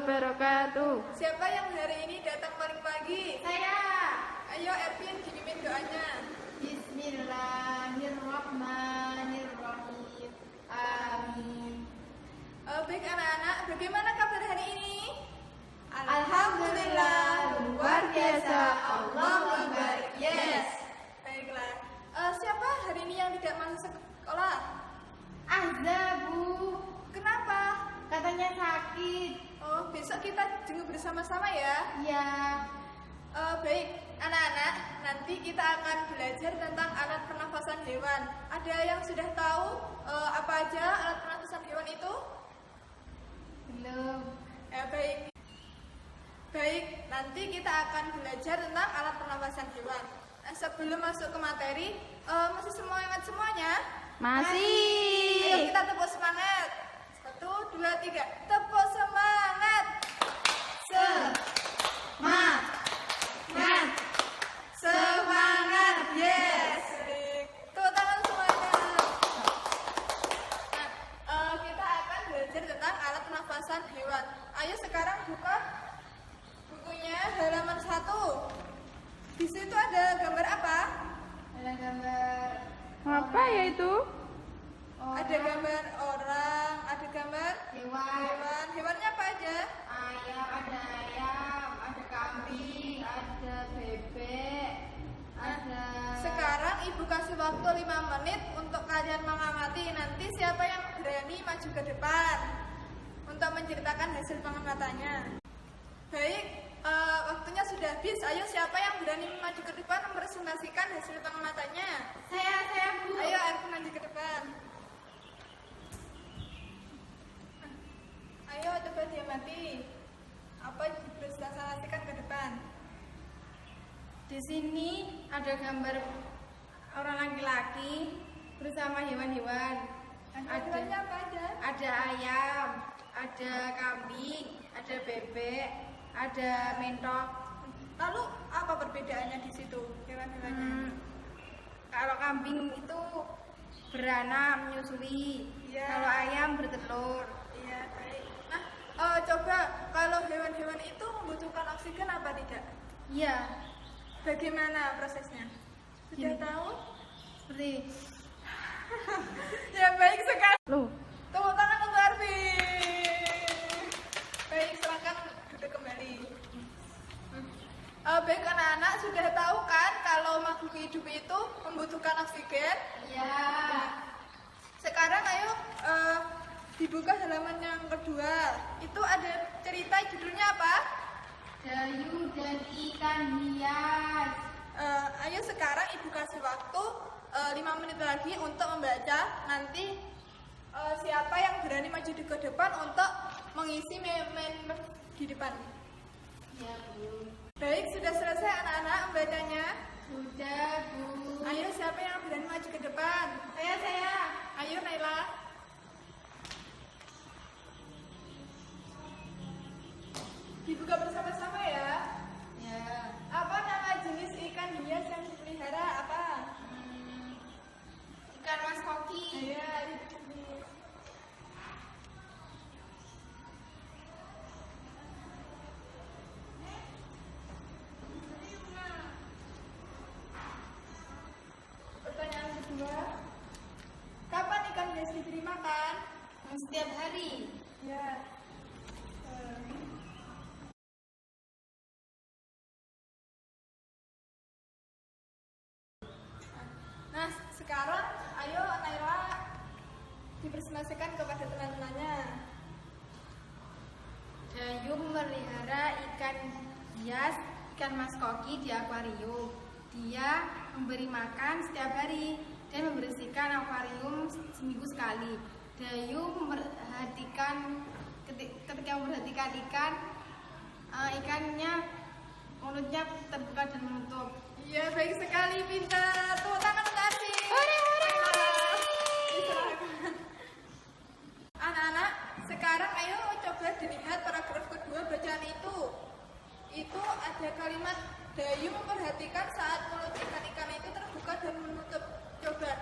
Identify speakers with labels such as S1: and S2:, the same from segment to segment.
S1: wabarakatuh.
S2: Siapa yang hari ini datang paling pagi?
S3: Saya.
S2: Ayo Ervin, dipimpin doanya.
S3: Bismillahirrahmanirrahim. Amin.
S2: Baik anak-anak, bagaimana kabar hari ini?
S3: Alhamdulillah, luar biasa. Allahu Akbar. Yes.
S2: Baiklah. Siapa hari ini yang tidak masuk sekolah?
S3: Azza, Bu.
S2: Kenapa?
S3: Katanya sakit.
S2: Oh, besok kita jenguk bersama-sama ya.
S3: Ya.
S2: Baik, anak-anak, nanti kita akan belajar tentang alat pernafasan hewan. Ada yang sudah tahu apa aja alat pernafasan hewan itu?
S3: Belum.
S2: Baik. Baik, nanti kita akan belajar tentang alat pernafasan hewan. Sebelum masuk ke materi, masih semangat semuanya?
S1: Masih.
S2: Ayo kita tepuk semangat. 1, 2, 3. Tepuk semangat. Semangat. Yes. Baik. Tepuk tangan semuanya. Nah, kita akan belajar tentang alat pernafasan hewan. Ayo sekarang buka bukunya halaman 1. Di situ ada gambar apa?
S3: Ada gambar
S1: Apa ya itu?
S2: Ada gambar orang, ada gambar
S3: hewan.
S2: hewan. Hewannya apa aja?
S3: Ayam, ada kambing, ada bebek, ada.
S2: Sekarang ibu kasih waktu 5 menit untuk kalian mengamati. Nanti siapa yang berani maju ke depan untuk menceritakan hasil pengamatannya. Baik, waktunya sudah habis. Ayo siapa yang berani maju ke depan mempresentasikan hasil pengamatannya?
S3: Saya, Bu.
S2: Ayo Arfi maju ke depan. Ayo coba diamati. Apa dipresentasikan ke depan?
S3: Di sini ada gambar orang laki-laki bersama hewan-hewan.
S2: Hewannya apa aja?
S3: Ada ayam, ada kambing, ada bebek, ada mentok.
S2: Lalu apa perbedaannya di situ hewan-hewannya?
S3: Kalau kambing itu beranak menyusui,
S2: Iya.
S3: kalau ayam bertelur.
S2: Iya, baik. Nah, coba kalau hewan-hewan itu membutuhkan oksigen apa tidak?
S3: Iya,
S2: Bagaimana prosesnya? Sudah
S3: Gini.
S2: tahu?
S3: seperti
S2: Ya baik sekali.
S1: Loh,
S2: Tepuk tangan untuk Arfi. Baik, silakan duduk kembali. Baik anak-anak, sudah tahu kan kalau makhluk hidup itu membutuhkan oksigen?
S3: ya.
S2: Sekarang ayo dibuka halaman yang kedua. Itu ada cerita, judulnya apa?
S3: Dayu dan ikan hias.
S2: Ayo sekarang ibu kasih waktu 5 menit lagi untuk membaca. Nanti siapa yang berani maju ke depan untuk mengisi meme di depan.
S3: Ya, Bu.
S2: Baik, sudah selesai anak-anak membacanya.
S3: Sudah, Bu.
S2: Ayo siapa yang berani maju ke depan?
S3: Saya.
S2: Ayo Naila. Dibuka bersama-sama ya.
S3: Ya.
S2: Apa nama jenis ikan hias yang dipelihara? Apa?
S3: Ikan mas koki.
S2: Iya, itu. Pertanyaan kedua. Kapan ikan hias diberi makan?
S3: Setiap hari.
S2: Ya. Nah, sekarang ayo Naila dipresentasikan kepada teman-temannya.
S3: Dayu memelihara ikan hias, ikan mas koki di akuarium. Dia memberi makan setiap hari dan membersihkan akuarium seminggu sekali. Dayu memperhatikan ketika memperhatikan ikan, ikannya mulutnya terbuka dan menutup.
S2: Iya, baik sekali, pintar. Tepuk tangan untuk Arfi. Anak-anak, sekarang ayo coba dilihat paragraf kedua bacaan itu. Itu ada kalimat Dayu memperhatikan saat mulut ikan-ikan itu terbuka dan menutup. Coba,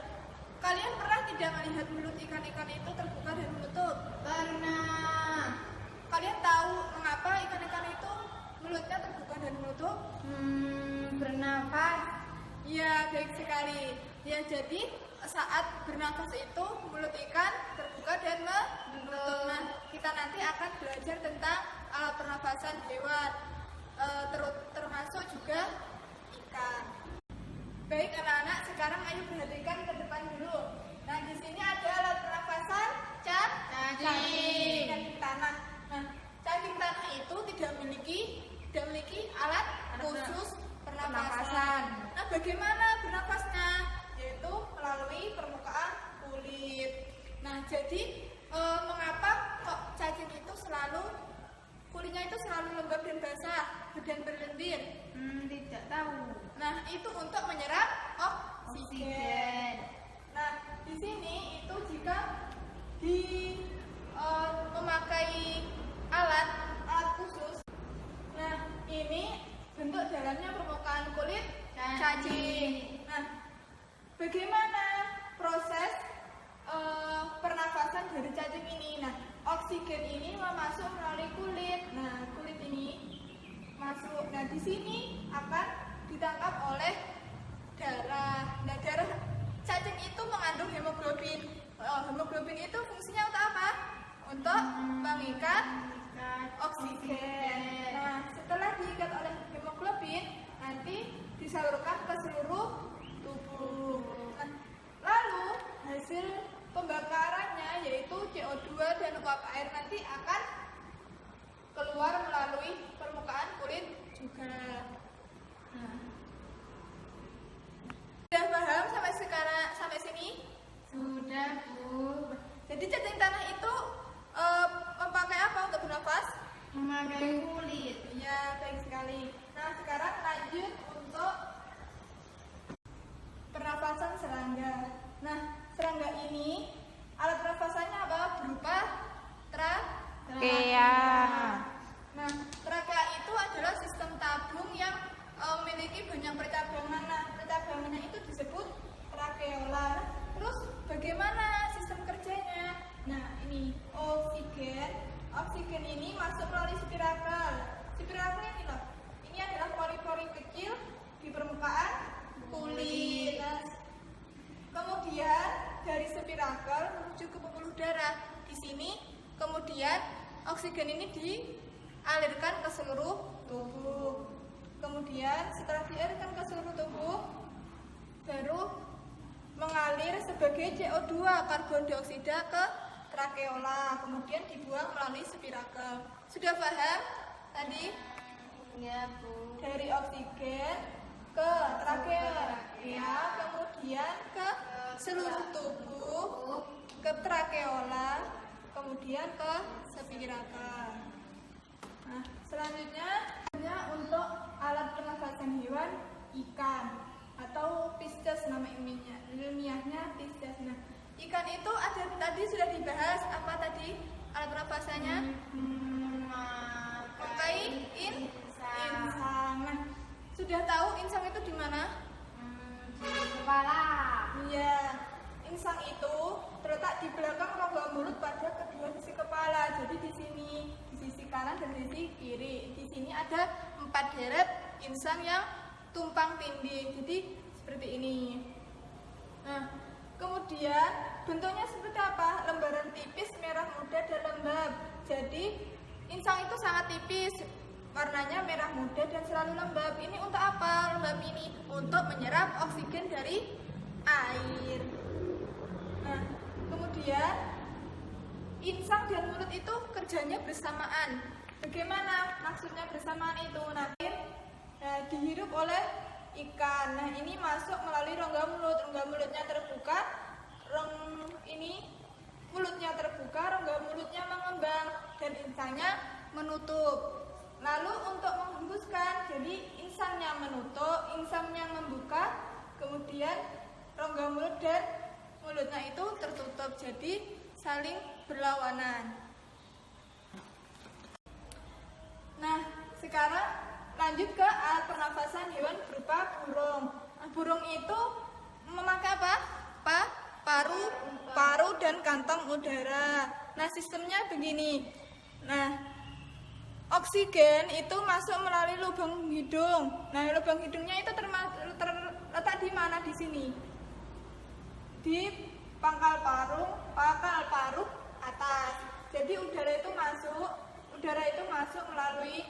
S2: kalian pernah tidak melihat mulut ikan-ikan itu terbuka dan menutup?
S3: Pernah.
S2: Kalian tahu mengapa Iya, baik sekali. Ya, jadi saat bernafas itu mulut ikan terbuka dan menutup. Nah, kita nanti akan belajar tentang alat pernafasan hewan, termasuk juga ikan. Baik anak-anak, sekarang ayo perhatikan ke depan dulu. Nah, di sini ada alat pernafasan cacing tanah. Nah, cacing tanah itu tidak memiliki alat khusus pernafasan. Nah, bagaimana bernafasnya? Yaitu melalui permukaan kulit. Nah, jadi mengapa kok cacing itu kulitnya itu selalu lembab dan basah dan berlendir?
S3: Tidak tahu.
S2: Nah, itu untuk menyerap oksigen. Nah, di sini itu jika memakai alat khusus. Nah, ini bentuk dalamnya permukaan kulit cacing. Nah, bagaimana proses pernafasan dari cacing ini? Nah, oksigen ini masuk melalui kulit. Nah, kulit ini masuk. Nah, di sini akan ditangkap oleh darah. Nah, darah cacing itu mengandung hemoglobin. Hemoglobin itu fungsinya untuk apa? Untuk mengikat oksigen. Nah, setelah diikat oleh hemoglobin, nanti disalurkan ke seluruh tubuh. Nah, lalu hasil pembakarannya yaitu CO2 dan uap air nanti akan keluar melalui permukaan kulit juga. Nah, sudah paham sampai sini?
S3: Sudah, Bu.
S2: Jadi cacing tanah itu memakai apa untuk bernafas?
S3: Memakai kulit.
S2: Ya, baik sekali. Nah, sekarang lanjut untuk pernafasan serangga. Nah, serangga ini alat pernafasannya apa? Berupa
S1: Trakea.
S2: Nah, trakea itu adalah sistem tabung yang memiliki banyak percabangan. Nah, percabangannya itu disebut trakeola. Terus bagaimana sistem kerjanya? Nah, ini oksigen ini masuk melalui spirakel. Spirakel ini loh. Ini adalah pori-pori kecil di permukaan kulit. Nah, kemudian dari spirakel menuju ke pembuluh darah. Di sini kemudian oksigen ini dialirkan ke seluruh tubuh. Kemudian setelah dialirkan ke seluruh tubuh, baru mengalir sebagai CO2 karbon dioksida ke trakeola, kemudian dibuang melalui spirakel. Sudah paham tadi?
S3: Ya, Bu.
S2: Dari oksigen ke trakea, kemudian ke seluruh tubuh, ke trakeola, kemudian ke spirakel. Nah, selanjutnya untuk alat pernafasan hewan ikan atau Pisces, nama ilmiahnya Pisces. Nah, ikan itu ada tadi sudah dibahas apa tadi alat pernafasannya? Memakai insang. Nah, sudah tahu insang itu di mana?
S3: Di kepala.
S2: Iya, insang itu terletak di belakang rongga mulut pada kedua sisi kepala. Jadi di sini, di sisi kanan dan di sisi kiri. Di sini ada 4 deret insang yang tumpang tindih. Jadi seperti ini. Nah, kemudian bentuknya seperti apa? Lembaran tipis, merah muda dan lembab. Jadi insang itu sangat tipis, warnanya merah muda dan selalu lembab. Ini untuk apa? Lembab ini untuk menyerap oksigen dari air. Nah, kemudian insang dan mulut itu kerjanya bersamaan. Bagaimana maksudnya bersamaan itu? Nah, dihirup oleh ikan. Nah, ini masuk melalui rongga mulut. Rongga mulutnya terbuka. Mulutnya terbuka, rongga mulutnya mengembang dan insangnya menutup. Lalu untuk menghembuskan, jadi insangnya menutup, insangnya membuka, kemudian rongga mulut dan mulutnya itu tertutup. Jadi saling berlawanan. Nah, sekarang lanjut ke alat pernafasan hewan berupa burung. Nah, burung itu memakai apa? Paru dan kantong udara. Nah, sistemnya begini. Nah, oksigen itu masuk melalui lubang hidung. Nah, lubang hidungnya itu terletak terletak di mana? Di sini. Di pangkal paru atas. Jadi udara itu masuk melalui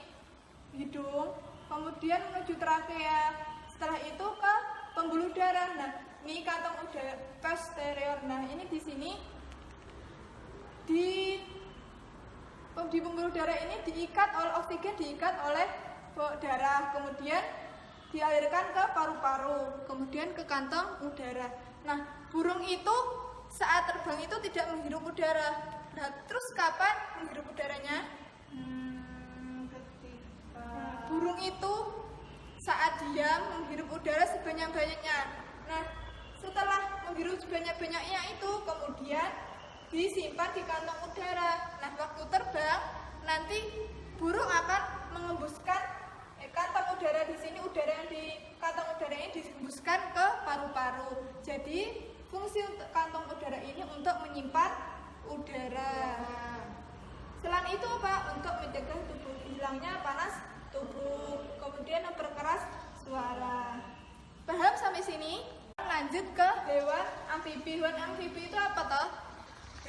S2: hidung, kemudian menuju trakea. Setelah itu ke pembuluh darah. Nah, ini kantong udara posterior. Nah, ini di sini di pembuluh darah ini oksigen diikat oleh darah, kemudian dialirkan ke paru-paru, kemudian ke kantong udara. Nah, burung itu saat terbang itu tidak menghirup udara. Nah, terus kapan menghirup udaranya? Burung itu saat dia menghirup udara sebanyak-banyaknya. Nah, setelah menghirup sebanyak-banyaknya itu kemudian disimpan di kantong udara. Nah, waktu terbang nanti burung akan mengembuskan kantong udara di sini, udara yang di kantong udara ini dihembuskan ke paru-paru. Jadi fungsi untuk kantong udara ini untuk menyimpan udara. Selain itu apa? Untuk mencegah tubuh hilangnya panas tubuh, kemudian memperkeras suara. Paham sampai sini? Lanjut ke hewan amfibi. Hewan amfibi itu apa toh?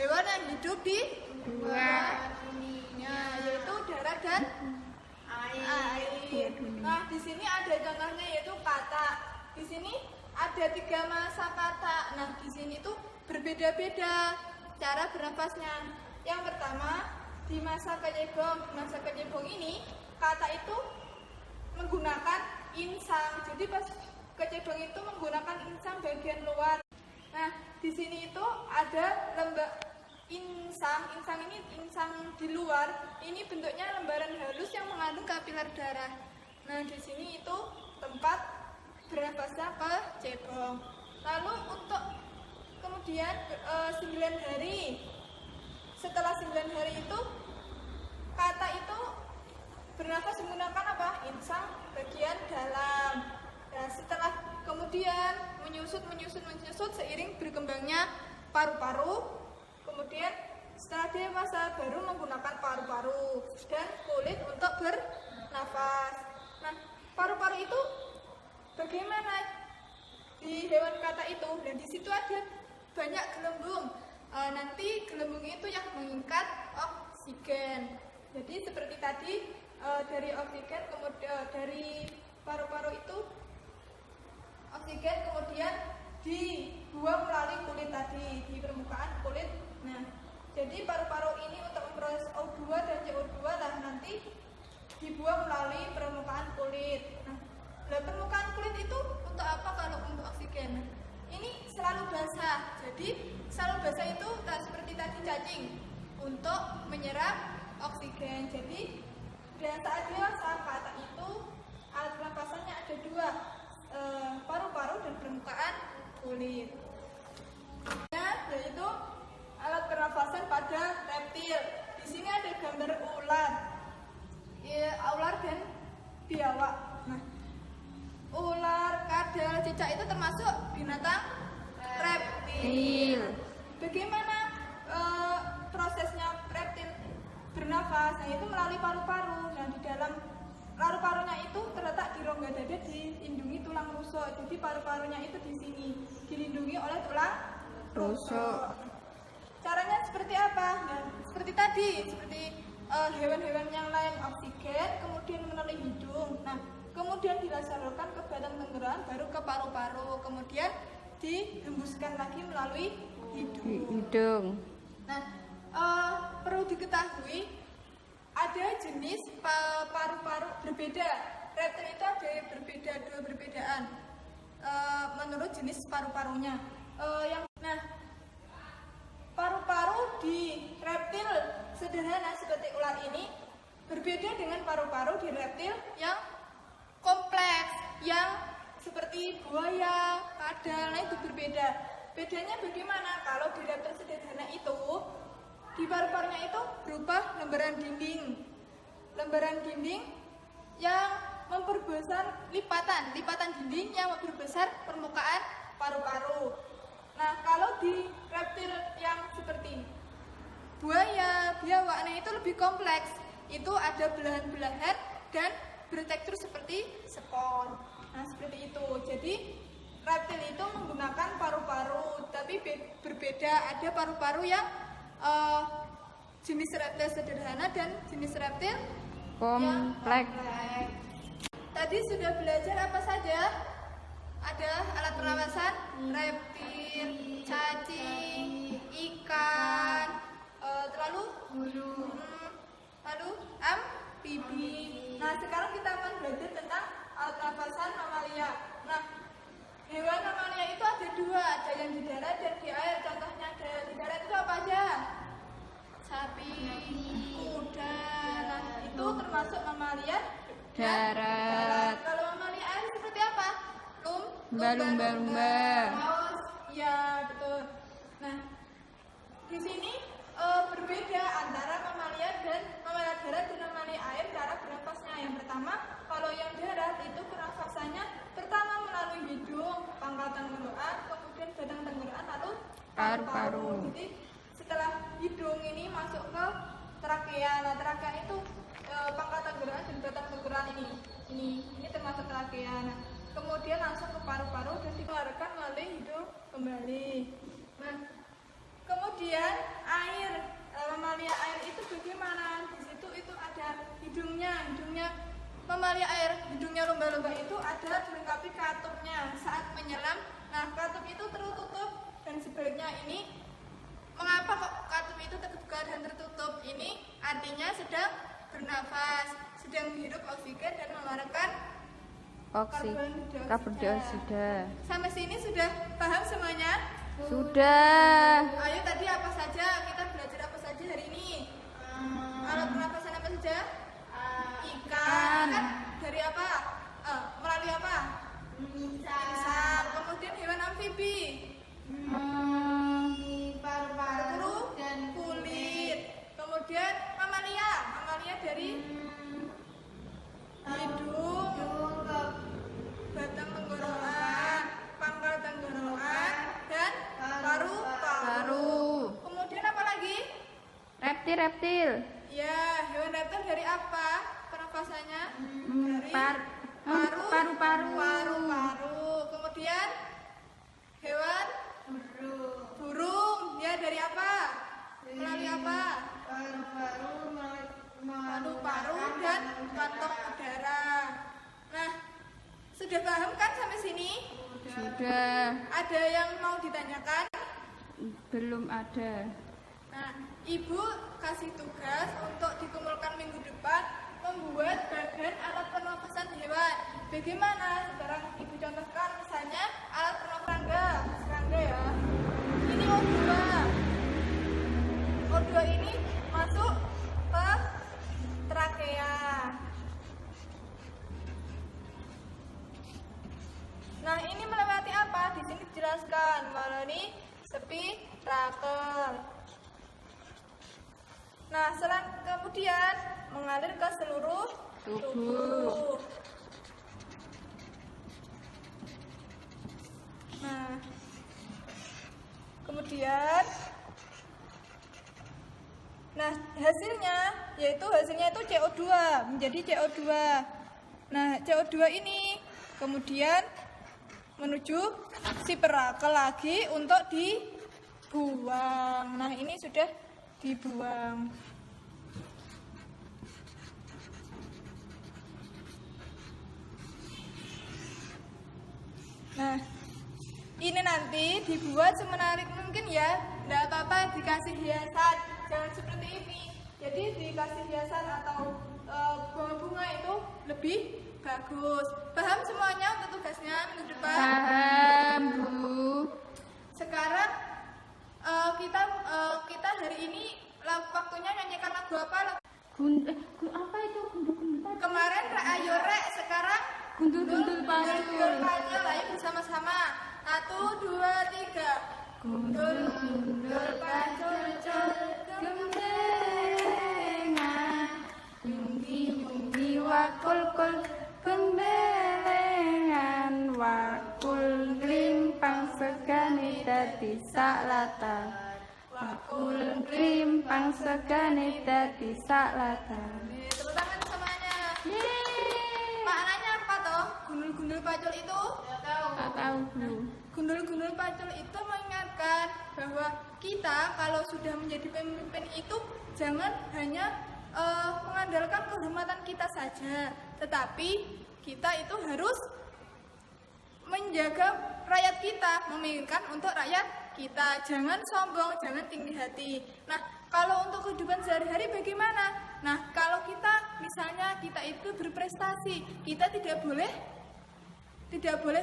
S2: Hewan yang hidup di dua dunia, yaitu darat dan air. Nah, di sini ada contohnya yaitu katak. Di sini ada 3 masa katak. Nah, di sini tuh berbeda-beda cara bernafasnya. Yang pertama, di masa kecebong. Masa kecebong ini katak itu menggunakan insang. Jadi pas kecebong itu menggunakan insang bagian luar. Nah, di sini itu ada insang ini insang di luar. Ini bentuknya lembaran halus yang mengandung kapiler darah. Nah, di sini itu tempat bernafasnya kecebong. Lalu untuk kemudian 9 hari. Setelah 9 hari itu katak itu bernafas menggunakan apa? Insang bagian dalam. Nah, setelah kemudian menyusut seiring berkembangnya paru-paru, kemudian setelah dewasa baru menggunakan paru-paru dan kulit untuk bernafas. Nah, paru-paru itu bagaimana di hewan katak itu? Dan di situ ada banyak gelembung. Nanti gelembung itu yang mengikat oksigen. Jadi seperti tadi dari oksigen kemudian dari paru-paru itu oksigen kemudian dibuang melalui kulit tadi di permukaan kulit. Nah, jadi paru-paru ini untuk memproses O2 dan CO2 lah nanti dibuang melalui permukaan kulit. Nah, permukaan kulit itu untuk apa kalau untuk oksigen? Ini selalu basah. Jadi selalu basah itu seperti tadi cacing untuk menyerap oksigen. Jadi pada saat dewasa katak itu alat pernapasannya ada 2, paru-paru dan permukaan kulit. Yaitu alat pernafasan pada reptil. Di sini ada gambar ular dan biawak. Nah, ular, kadal, cicak itu termasuk binatang reptil. Bagaimana prosesnya reptil bernafas? Nah, itu melalui paru-paru. Nah, di dalam paru-parunya itu terletak di rongga dada dilindungi tulang rusuk. Jadi paru-parunya itu di sini dilindungi oleh tulang rusuk. Caranya seperti apa? Nah, seperti tadi, seperti hewan-hewan yang lain oksigen, kemudian melalui hidung. Nah, kemudian disalurkan ke batang tenggorokan, baru ke paru-paru, kemudian dihembuskan lagi melalui hidung. Nah, perlu diketahui ada jenis paru-paru berbeda. Reptil itu ada dua perbedaan menurut jenis paru-parunya. Paru-paru di reptil sederhana seperti ular ini berbeda dengan paru-paru di reptil yang kompleks, yang seperti buaya, kadal, itu berbeda. Bedanya bagaimana? Kalau di reptil sederhana itu, di paru-parunya itu berupa lembaran dinding yang memperbesar lipatan dinding yang memperbesar permukaan paru-paru. Nah, kalau di reptil yang seperti buaya, biawak, nah itu lebih kompleks. Itu ada belahan-belahan dan bertekstur seperti spons. Nah, seperti itu. Jadi reptil itu menggunakan paru-paru, tapi berbeda. Ada paru-paru yang jenis reptil sederhana dan jenis reptil
S1: kompleks.
S2: Tadi sudah belajar apa saja? Ada alat pernapasan, reptil, cacing, ikan, lalu amfibi. Nah, sekarang kita akan belajar tentang alat pernapasan mamalia. Nah, hewan mamalia itu ada dua, ada yang di darat dan di air. Contohnya ada yang di darat itu apa aja? Sapi, kuda. Nah, itu termasuk mamalia
S1: Darat.
S2: Kalau mamalia air seperti apa?
S1: Lumba-lumba.
S2: Paus. Ya, betul. Nah, di sini berbeda antara mamalia darat dan mamalia air cara bernafasnya. Yang pertama, kalau yang darat itu pernafasannya pertama melalui hidung, pangkal tenggorokan, kemudian batang tenggorokan, lalu paru-paru. Jadi setelah hidung ini masuk ke trakea. Nah, trakea itu pangkal tenggorokan dan batang tenggorokan ini termasuk trakea. Nah, kemudian langsung ke paru-paru dan dikeluarkan melalui hidung kembali. Nah, kemudian air, mamalia air itu bagaimana? Di situ itu ada hidungnya mamalia air, hidungnya lumba-lumba itu ada dilengkapi katupnya saat menyelam. Nah, katup itu tertutup dan sebaliknya ini. Mengapa kok katup itu terbuka dan tertutup? Ini artinya sedang bernafas, sedang menghirup oksigen dan mengeluarkan
S1: karbon dioksida.
S2: Sampai sini sudah paham semuanya?
S1: Sudah.
S2: Ayo, tadi apa saja? Kita belajar apa saja hari ini? Alat pernapasan apa saja? Ikan. Dari apa? Melalui apa? Insang. Kemudian hewan amfibi. Paru-paru dan kulit. Kemudian mamalia dari hidung, batang tenggorokan, pangkal tenggorokan, dan paru-paru. Kemudian apa lagi?
S1: Reptil.
S2: Ya, hewan reptil dari apa pernapasannya? Dari
S1: Paru-paru.
S2: Kemudian hewan burung. Ya, dari apa? Melalui apa? Paru-paru dan kantong udara. Nah, sudah paham kan sampai sini?
S1: Sudah.
S2: Ada yang mau ditanyakan?
S1: Belum ada.
S2: Nah, Ibu kasih tugas untuk dikumpulkan minggu depan membuat bagan alat pernapasan hewan. Bagaimana? Sekarang Ibu contohkan, misalnya alat pernapasan serangga ya. Ini O2. O2 ini masuk ke trakea. Nah, ini melewati apa? Di sini dijelaskan melalui spirakel. Nah, kemudian mengalir ke seluruh tubuh. Nah, kemudian hasilnya itu CO2, menjadi CO2. Nah, CO2 ini kemudian menuju spirakel lagi untuk dibuang. Nah, ini sudah dibuang. Nah, ini nanti dibuat semenarik mungkin ya. Tidak apa-apa dikasih hiasan, jangan seperti ini. Jadi dikasih hiasan atau bunga-bunga itu lebih bagus. Paham semuanya untuk tugasnya minggu depan?
S1: Paham, Bu.
S2: Sekarang kita hari ini waktunya nyanyikan lagu apa?
S1: Apa itu? Gundul-gundul.
S2: Kemarin ayo rek, sekarang
S1: Gundul-gundul
S2: Gundul pacul. Ayo bersama-sama. 1, 2, 3. Gundul pacul
S1: Gembelengan, yunggi wakul-kul. Gembelengan wakul glimpang segane dadi saklata. Wakul glimpang segane dadi saklata.
S2: Tepuk tangan semuanya.
S1: Yeay.
S2: Maknanya apa toh? Gundul-gundul pacul itu?
S1: Tak tahu, Bu.
S2: Gundul-gundul pacul itu mengingatkan bahwa kita kalau sudah menjadi pemimpin itu jangan hanya mengandalkan kehormatan kita saja, tetapi kita itu harus menjaga rakyat kita, memikirkan untuk rakyat kita. Jangan sombong, jangan tinggi hati. Nah, kalau untuk kehidupan sehari-hari bagaimana? Nah, kalau kita misalnya kita itu berprestasi, kita tidak boleh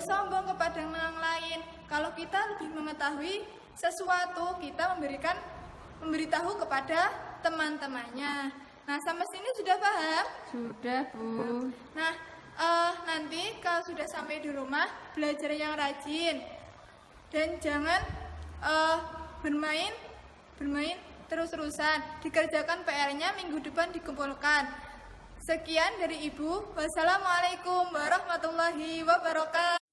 S2: sombong kepada orang lain. Kalau kita lebih mengetahui sesuatu, kita memberitahu kepada teman-temannya. Nah, sampai sini sudah paham?
S1: Sudah, Bu.
S2: Nah, nanti kalau sudah sampai di rumah, belajar yang rajin dan jangan bermain terus-terusan. Dikerjakan PR-nya, minggu depan dikumpulkan. Sekian dari Ibu. Wassalamualaikum warahmatullahi wabarakatuh.